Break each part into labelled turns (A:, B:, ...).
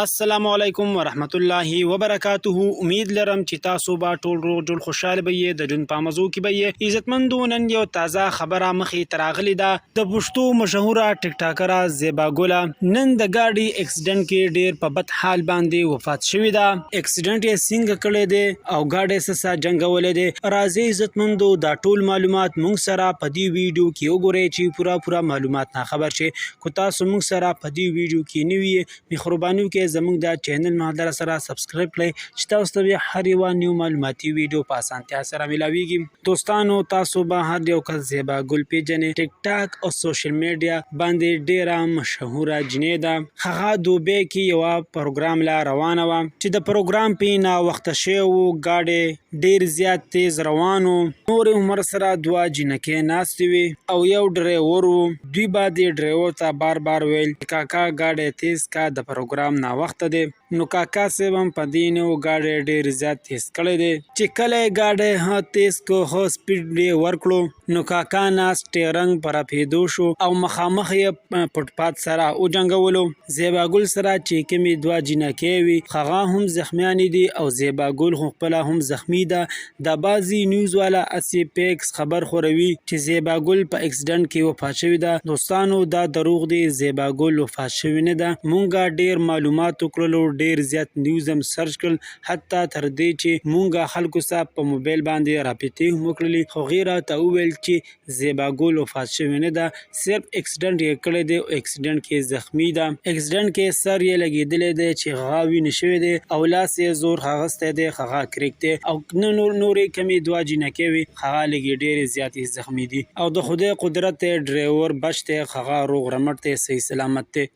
A: السلام علیکم ورحمت الله وبرکاته. امید لرم چې تاسو به ټول روغ جوړ خوشاله به د جون په مزو کې به عزتمندو. نن یو تازه خبره مخې تراغلی ده د پښتو مشهوره ټیک ټاکره زیبا ګوله نن د گاډي اکسیډنټ کې ډیر په بد حال باندې وفات شوې ده. اکسیډنټ یې څنګه کړی دی او گاډي سره جنگولې دی؟ راځي عزتمندو دا ټول معلومات مونږ سره په دې ویډیو کې وګورئ چې پورا معلومات نه خبر شي. کو تاسو مونږ سره په دې ویډیو کې نوی مهرباني وکړئ زموږ د چینل مهدر سره سبسکرایب کړئ چې تاسو ته هر یو نیو معلوماتي ویډیو په اسانتیا سره ملاويږي. دوستانو تاسو به هر یو کس زیبا ګل پیژنې. ټیک ټاک او سوشل میډیا باندې ډیره مشهوره جنې ده. هغه دوبه کې یو پروګرام لا روانه و چې د پروګرام په نا وخت شو گاډي ډیر زیات تیز روانو. نور عمر سره دوا جنکې ناستې وي او یو ډرایور دوی باندې ډرایور ته بار ویل کاکا گاډي تیز کا د پروګرام نا وخت دی. نو کاکا سیبم په دینو گاډي ډیر زیات تیز کړی دی چې کله گاډي ها تیز کو هو سپیډ دی ورکړو نو کاکا ناس ټیرنګ پر پیدو شو او مخامخ یې پټپات سره او جنگولو. زیبا ګل سره چې کمی دوا جنکې وي هغه هم زخمیان دي او زیبا ګل خپل هم زخمی ده. د بازي نیوز والا اسی پیکس خبر خوروي چې زیبا ګل په اکسیډنټ کې وفات شوې ده. دوستانو دا دروغ دی، زیبا ګل وفات شوې نه ده. مونږه ډیر معلومات وکړلو، ډیر زیات نیوز هم سرچ کړل، حتی تر دې چې مونږه خلکو سره په موبایل باندې راپیتې هم وکړلې خو غیره ته وویل چې زیبا ګل وفات شوې نه ده، صرف اکسیډنټ یې کړی دی او اکسیډنټ کې زخمی ده. اکسیډنټ کې سر یې لګېدلی دی چې هغه وینې شوی دی او لاس یې زور هغستی دی هغه کریک دی او نورې کمې دوه جینکې وي هغه لږې ډېرې زیاتې زخمی دي او د خدای قدرت دی ډرایور بچ دی هغه روغ رمټ دی صحیح سلامت دی.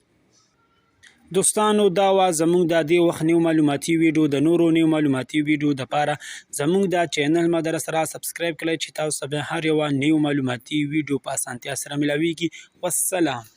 A: دوستانو دا وا زموږ د دې وخت نیو معلوماتي ویډیو. د نورو نیو معلوماتي ویډیو د پاره زموږ د چینل مدر سره سبسکرایب کړئ چې تاسو به هر یو نیو معلوماتي ویډیو په اسانتیا سره ملاويږي. والسلام.